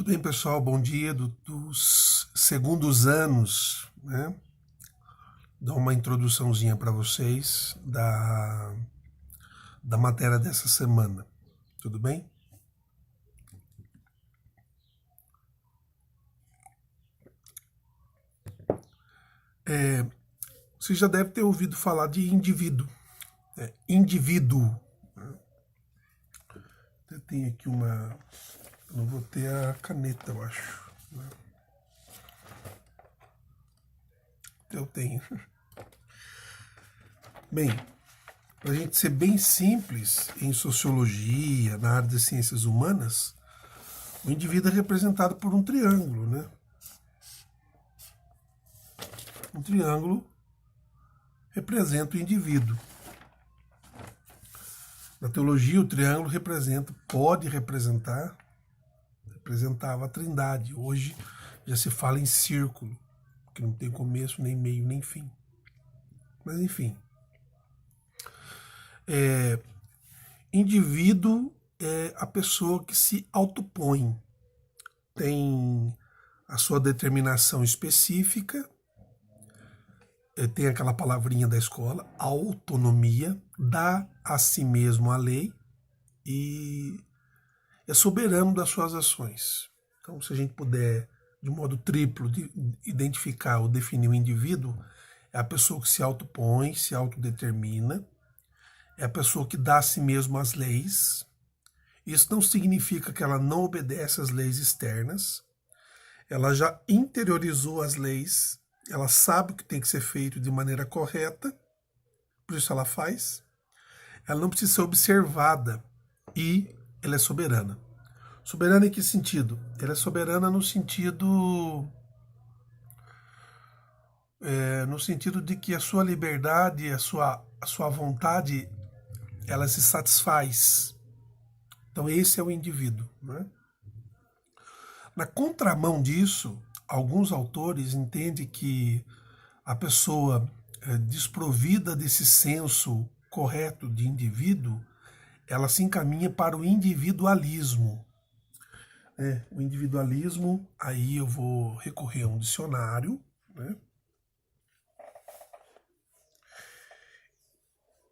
Tudo bem, pessoal? Bom dia dos segundos anos, né? Dou uma introduçãozinha para vocês da matéria dessa semana. Tudo bem? Você já deve ter ouvido falar de indivíduo. Indivíduo. Eu tenho aqui uma... Eu não vou ter a caneta, eu acho. Eu tenho. Bem, para a gente ser bem simples, em sociologia, na área das ciências humanas, o indivíduo é representado por um triângulo, né? Um triângulo representa o indivíduo. Na teologia, o triângulo representava a trindade. Hoje já se fala em círculo, que não tem começo, nem meio, nem fim. Mas enfim. Indivíduo é a pessoa que se autopõe, tem a sua determinação específica, tem aquela palavrinha da escola, autonomia, dá a si mesmo a lei e é soberano das suas ações. Então, se a gente puder, de modo triplo, identificar ou definir o indivíduo, é a pessoa que se autopõe, se autodetermina, é a pessoa que dá a si mesmo as leis. Isso não significa que ela não obedece às leis externas, ela já interiorizou as leis, ela sabe o que tem que ser feito de maneira correta, por isso ela faz. Ela não precisa ser observada e ela é soberana. Soberana em que sentido? Ela é soberana no sentido de que a sua liberdade, a sua vontade, ela se satisfaz. Então esse é o indivíduo, né? Na contramão disso, alguns autores entendem que a pessoa desprovida desse senso correto de indivíduo, ela se encaminha para o individualismo. O individualismo, aí eu vou recorrer a um dicionário, né?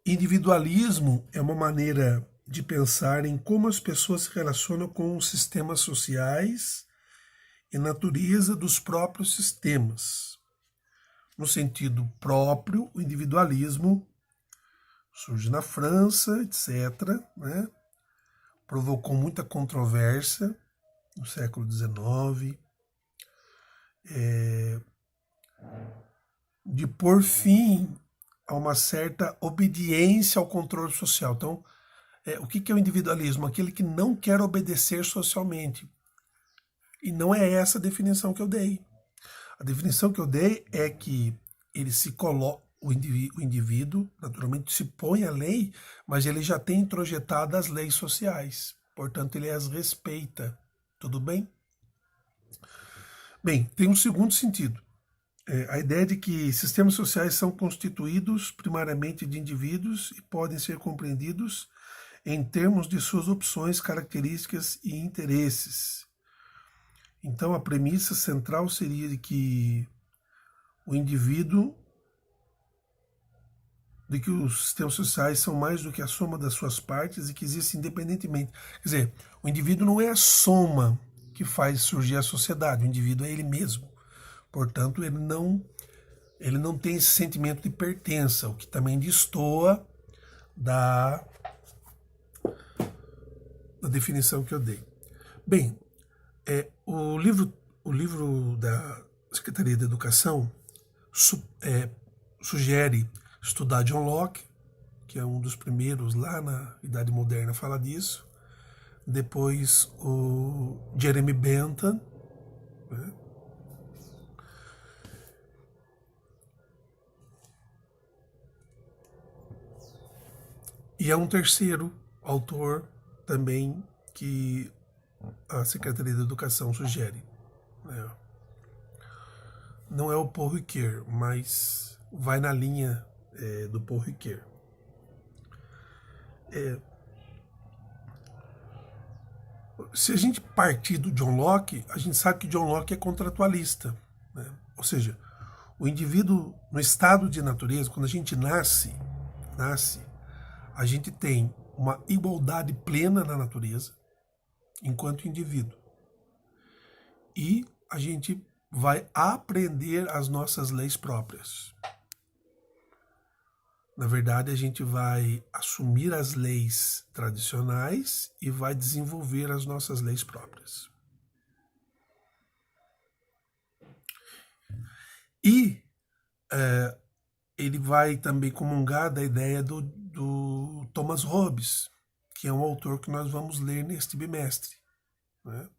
Individualismo é uma maneira de pensar em como as pessoas se relacionam com os sistemas sociais e natureza dos próprios sistemas. No sentido próprio, o individualismo surge na França, etc., né? Provocou muita controvérsia no século XIX, de pôr fim a uma certa obediência ao controle social. Então, o que é o individualismo? Aquele que não quer obedecer socialmente. E não é essa a definição que eu dei. A definição que eu dei é que ele se coloca, o indivíduo naturalmente se põe à lei, mas ele já tem introjetado as leis sociais. Portanto, ele as respeita. Tudo bem? Bem, tem um segundo sentido. A ideia de que sistemas sociais são constituídos primariamente de indivíduos e podem ser compreendidos em termos de suas opções, características e interesses. Então, a premissa central seria de que o indivíduo, de que os sistemas sociais são mais do que a soma das suas partes e que existem independentemente. Quer dizer, o indivíduo não é a soma que faz surgir a sociedade, o indivíduo é ele mesmo. Portanto, ele não tem esse sentimento de pertença, o que também destoa da definição que eu dei. Bem, o livro da Secretaria da Educação sugere estudar John Locke, que é um dos primeiros lá na Idade Moderna a falar disso. Depois o Jeremy Bentham, né? E é um terceiro autor também que a Secretaria da Educação sugere. Não é o Paul Ricoeur, mas vai na linha do Paul Ricoeur. Se a gente partir do John Locke, a gente sabe que John Locke é contratualista, né? Ou seja, o indivíduo no estado de natureza, quando a gente nasce, a gente tem uma igualdade plena na natureza, enquanto indivíduo. E a gente vai aprender as nossas leis próprias. Na verdade, a gente vai assumir as leis tradicionais e vai desenvolver as nossas leis próprias. E ele vai também comungar da ideia do Thomas Hobbes, que é um autor que nós vamos ler neste bimestre, né?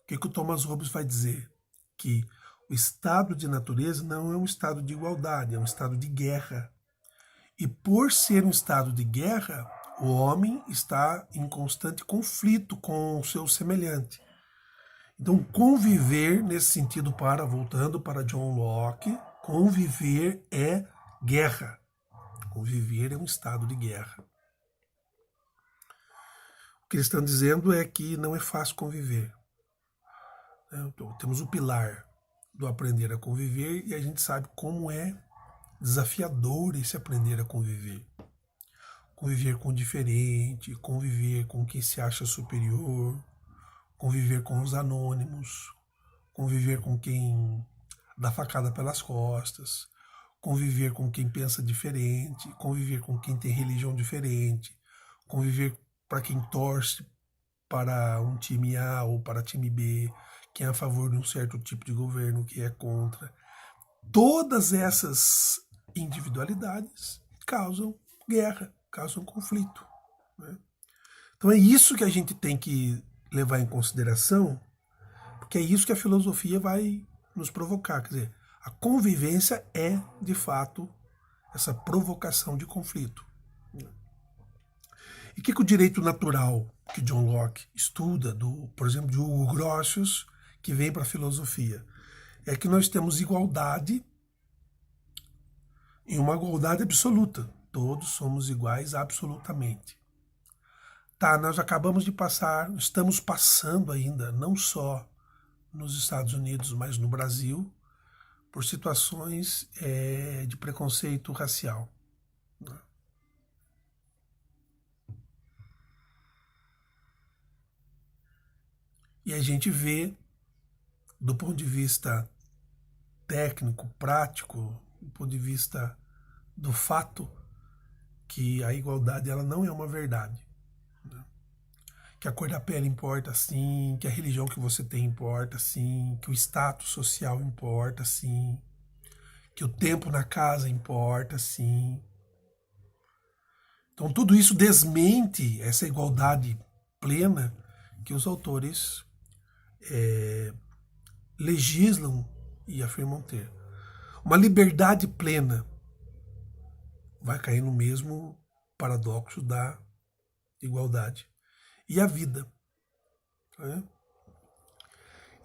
O que o Thomas Hobbes vai dizer? Que o estado de natureza não é um estado de igualdade, é um estado de guerra. E por ser um estado de guerra, o homem está em constante conflito com o seu semelhante. Então, conviver nesse sentido, voltando para John Locke, conviver é guerra. Conviver é um estado de guerra. O que eles estão dizendo é que não é fácil conviver. Então, temos o pilar do aprender a conviver e a gente sabe como é desafiador esse aprender a conviver. Conviver com o diferente, conviver com quem se acha superior, conviver com os anônimos, conviver com quem dá facada pelas costas, conviver com quem pensa diferente, conviver com quem tem religião diferente, conviver para quem torce para um time A ou para time B, quem é a favor de um certo tipo de governo, quem é contra. Todas essas individualidades causam guerra, causam conflito, né? Então é isso que a gente tem que levar em consideração, porque é isso que a filosofia vai nos provocar. Quer dizer, a convivência é, de fato, essa provocação de conflito. E o que o direito natural que John Locke estuda, por exemplo, de Hugo Grotius, que vem para a filosofia, é que nós temos igualdade e uma igualdade absoluta. Todos somos iguais absolutamente. Tá, nós acabamos de passar, estamos passando ainda, não só nos Estados Unidos, mas no Brasil, por situações de preconceito racial. E a gente vê, do ponto de vista técnico, prático, do ponto de vista do fato, que a igualdade ela não é uma verdade. Que a cor da pele importa sim, que a religião que você tem importa sim, que o status social importa sim, que o tempo na casa importa sim. Então tudo isso desmente essa igualdade plena que os autores legislam e afirmam ter. Uma liberdade plena vai cair no mesmo paradoxo da igualdade. E a vida. Né?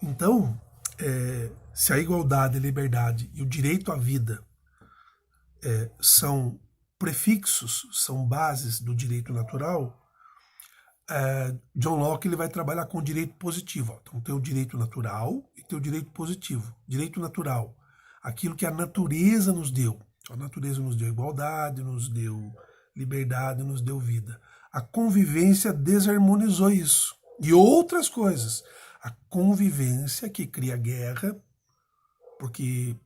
Então, se a igualdade, a liberdade e o direito à vida são prefixos, são bases do direito natural, John Locke ele vai trabalhar com o direito positivo. Então tem o direito natural e tem o direito positivo. Direito natural, aquilo que a natureza nos deu. A natureza nos deu igualdade, nos deu liberdade, nos deu vida. A convivência desarmonizou isso. E outras coisas. A convivência que cria guerra, porque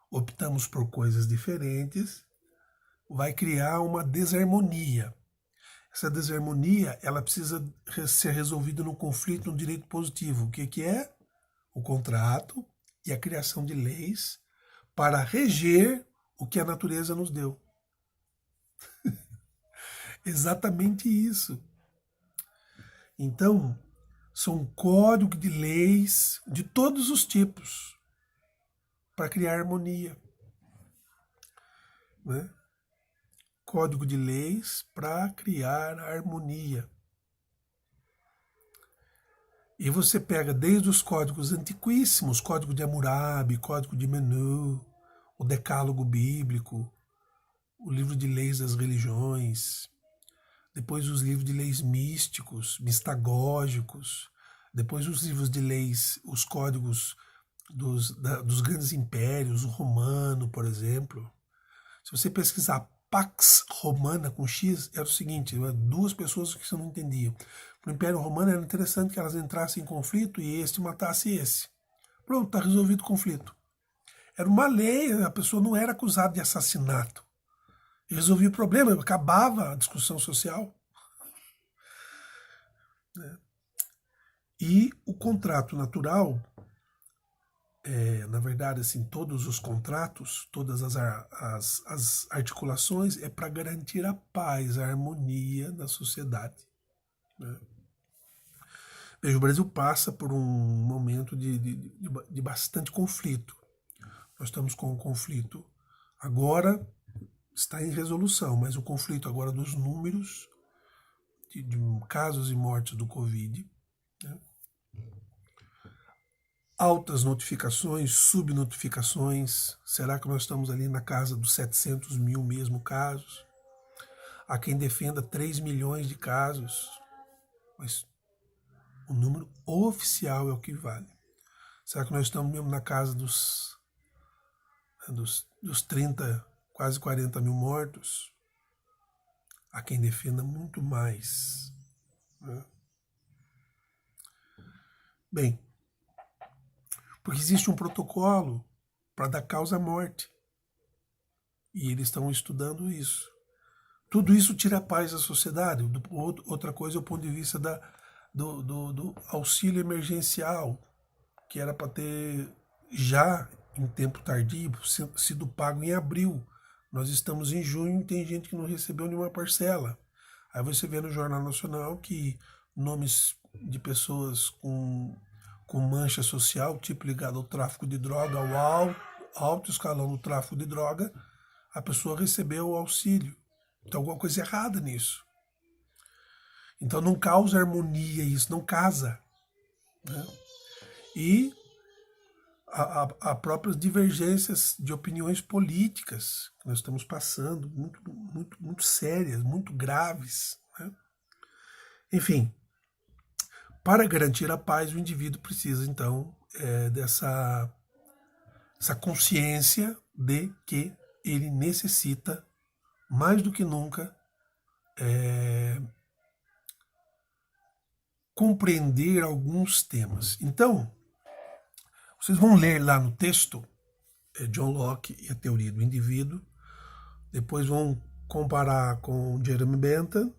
optamos por coisas diferentes, vai criar uma desarmonia. Essa desarmonia ela precisa ser resolvida no conflito no direito positivo. O que é? O contrato e a criação de leis para reger o que a natureza nos deu. Exatamente isso. Então, são códigos de leis de todos os tipos para criar harmonia. Né? Código de leis para criar harmonia. E você pega desde os códigos antiquíssimos, Código de Hammurabi, Código de Menu, o Decálogo Bíblico, o Livro de Leis das Religiões, depois os livros de leis místicos, mistagógicos, depois os livros de leis, os códigos dos grandes impérios, o romano, por exemplo. Se você pesquisar Pax Romana com X, era o seguinte, duas pessoas que você não entendia. No Império Romano era interessante que elas entrassem em conflito e este matasse esse. Pronto, está resolvido o conflito. Era uma lei, a pessoa não era acusada de assassinato. Resolvia o problema, acabava a discussão social. E o contrato natural, na verdade, assim, todos os contratos, todas as articulações é para garantir a paz, a harmonia da sociedade. Né? Veja, o Brasil passa por um momento de bastante conflito. Nós estamos com um conflito agora, está em resolução, mas o conflito agora dos números de casos e mortes do Covid, né? Altas notificações, subnotificações, será que nós estamos ali na casa dos 700 mil mesmo casos? Há quem defenda 3 milhões de casos, mas o número oficial é o que vale. Será que nós estamos mesmo na casa dos 30, quase 40 mil mortos? Há quem defenda muito mais. Né? Bem, porque existe um protocolo para dar causa à morte. E eles estão estudando isso. Tudo isso tira a paz da sociedade. Outra coisa é o ponto de vista do auxílio emergencial, que era para ter já em tempo tardio sido pago em abril. Nós estamos em junho e tem gente que não recebeu nenhuma parcela. Aí você vê no Jornal Nacional que nomes de pessoas com mancha social, tipo ligado ao tráfico de droga, ao alto escalão do tráfico de droga, a pessoa recebeu o auxílio. Então alguma coisa errada nisso. Então não causa harmonia isso, não casa. Né? E há próprias divergências de opiniões políticas que nós estamos passando, muito sérias, muito graves. Né? Enfim, para garantir a paz, o indivíduo precisa, então, dessa consciência de que ele necessita, mais do que nunca, compreender alguns temas. Então, vocês vão ler lá no texto John Locke e a teoria do indivíduo, depois vão comparar com Jeremy Bentham,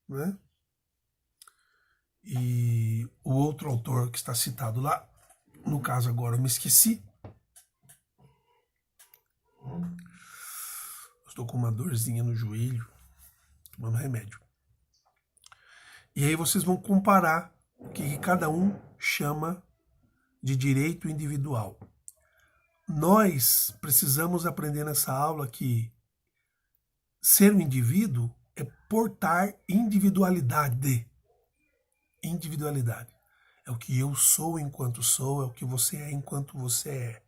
né? E o outro autor que está citado lá, no caso agora eu me esqueci. Estou com uma dorzinha no joelho, tomando remédio. E aí vocês vão comparar o que cada um chama de direito individual. Nós precisamos aprender nessa aula que ser um indivíduo é portar individualidade. Individualidade. É o que eu sou enquanto sou, é o que você é enquanto você é.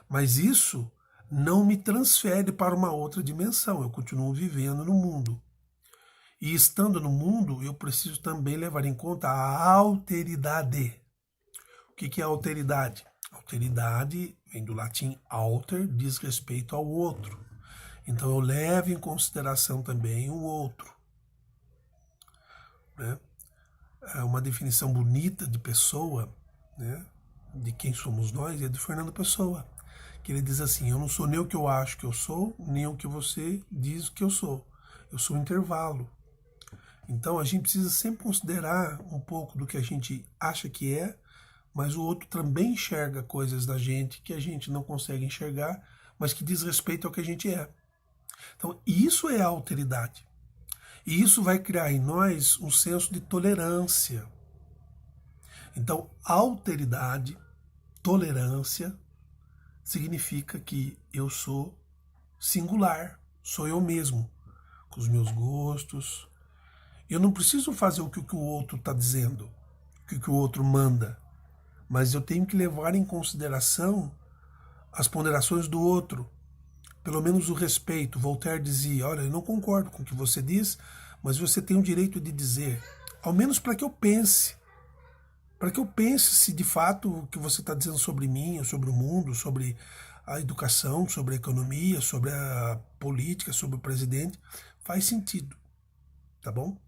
Mas isso não me transfere para uma outra dimensão. Eu continuo vivendo no mundo. E estando no mundo, eu preciso também levar em conta a alteridade. O que é alteridade? Alteridade vem do latim alter, diz respeito ao outro. Então eu levo em consideração também o outro. Né? É uma definição bonita de pessoa, né? De quem somos nós, é de Fernando Pessoa. Que ele diz assim, eu não sou nem o que eu acho que eu sou, nem o que você diz que eu sou. Eu sou um intervalo. Então a gente precisa sempre considerar um pouco do que a gente acha que é, mas o outro também enxerga coisas da gente que a gente não consegue enxergar, mas que diz respeito ao que a gente é. Então isso é a alteridade. E isso vai criar em nós um senso de tolerância. Então alteridade, tolerância, significa que eu sou singular, sou eu mesmo, com os meus gostos. Eu não preciso fazer o que o outro está dizendo, o que o outro manda, mas eu tenho que levar em consideração as ponderações do outro. pelo menos o respeito. Voltaire dizia, olha, eu não concordo com o que você diz, mas você tem o direito de dizer, ao menos para que eu pense. Para que eu pense se de fato o que você está dizendo sobre mim, sobre o mundo, sobre a educação, sobre a economia, sobre a política, sobre o presidente, faz sentido, tá bom?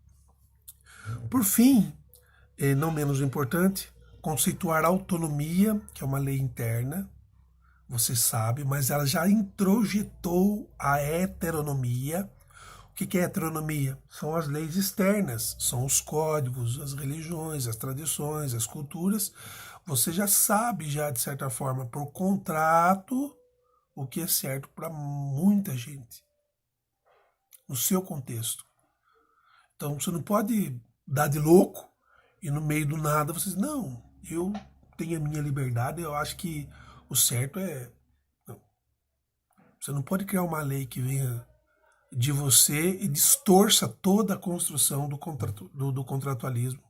Por fim, e não menos importante, conceituar a autonomia, que é uma lei interna, você sabe, mas ela já introjetou a heteronomia. O que é heteronomia? São as leis externas, são os códigos, as religiões, as tradições, as culturas. Você já sabe, já de certa forma, por contrato, o que é certo para muita gente, no seu contexto. Então você não pode dar de louco e no meio do nada você diz, não, eu tenho a minha liberdade, eu acho que o certo é... Não. Você não pode criar uma lei que venha de você e distorça toda a construção do contratualismo.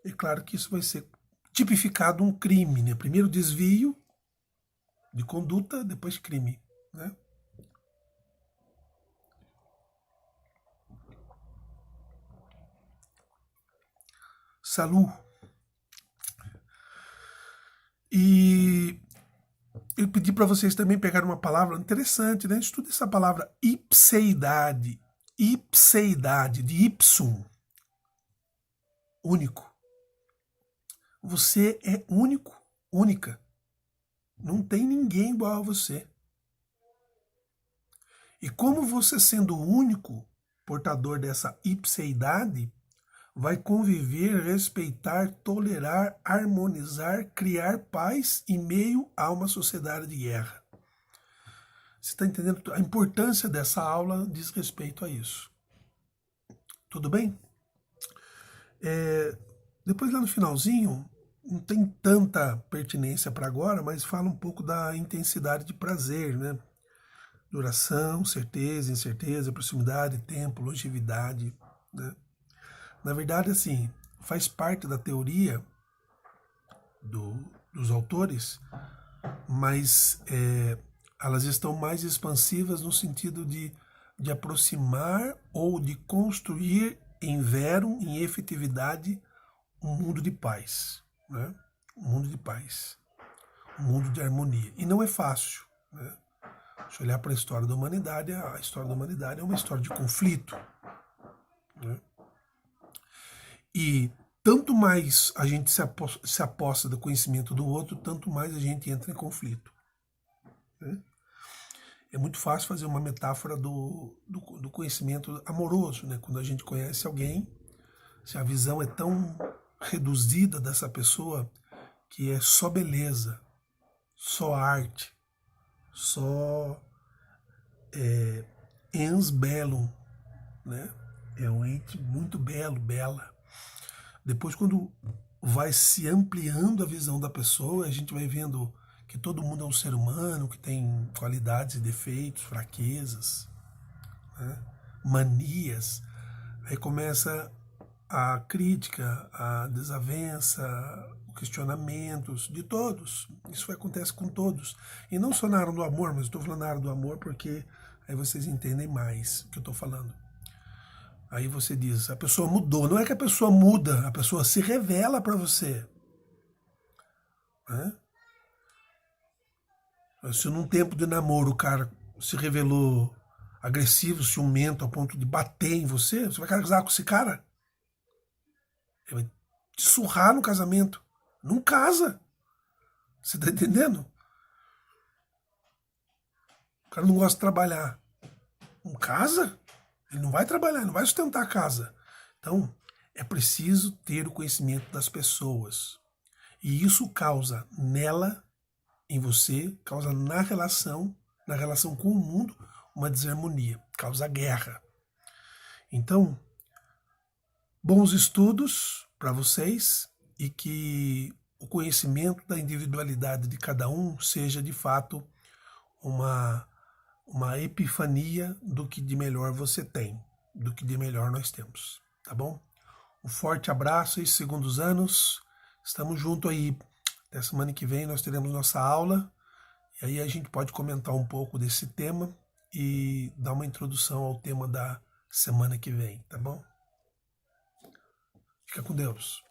É claro que isso vai ser tipificado um crime, né? Primeiro desvio de conduta, depois crime, né? Salut. E eu pedi para vocês também pegarem uma palavra interessante, né? Estude essa palavra ipseidade. Ipseidade, de ipsum. Único. Você é único, única. Não tem ninguém igual a você. E como você sendo o único portador dessa ipseidade, vai conviver, respeitar, tolerar, harmonizar, criar paz em meio a uma sociedade de guerra. Você está entendendo? A importância dessa aula diz respeito a isso. Tudo bem? Depois lá no finalzinho, não tem tanta pertinência para agora, mas fala um pouco da intensidade de prazer, né? Duração, certeza, incerteza, proximidade, tempo, longevidade, né? Na verdade, assim, faz parte da teoria dos autores, mas elas estão mais expansivas no sentido de aproximar ou de construir em vero, em efetividade, um mundo de paz, né? Um mundo de paz, um mundo de harmonia. E não é fácil, né? Se olhar para a história da humanidade é uma história de conflito, né? E tanto mais a gente se aposta do conhecimento do outro, tanto mais a gente entra em conflito, né? É muito fácil fazer uma metáfora do conhecimento amoroso, né? Quando a gente conhece alguém, se a visão é tão reduzida dessa pessoa que é só beleza, só arte, só ens bellum, né? É um ente muito belo, bela. Depois, quando vai se ampliando a visão da pessoa, a gente vai vendo que todo mundo é um ser humano, que tem qualidades e defeitos, fraquezas, né? Manias. Aí começa a crítica, a desavença, os questionamentos de todos. Isso acontece com todos. E não só na área do amor, mas estou falando na área do amor porque aí vocês entendem mais o que eu estou falando. Aí você diz, a pessoa mudou. Não é que a pessoa muda, a pessoa se revela para você, né? Se num tempo de namoro o cara se revelou agressivo, ciumento, ao ponto de bater em você, você vai casar com esse cara? Ele vai te surrar no casamento. Não casa. Você tá entendendo? O cara não gosta de trabalhar. Não casa? Ele não vai trabalhar, não vai sustentar a casa. Então, é preciso ter o conhecimento das pessoas. E isso causa nela, em você, causa na relação com o mundo, uma desarmonia, causa guerra. Então, bons estudos para vocês e que o conhecimento da individualidade de cada um seja de fato uma epifania do que de melhor você tem, do que de melhor nós temos, tá bom? Um forte abraço e segundos anos, estamos juntos aí. Até semana que vem nós teremos nossa aula E aí a gente pode comentar um pouco desse tema e dar uma introdução ao tema da semana que vem, tá bom? Fica com Deus.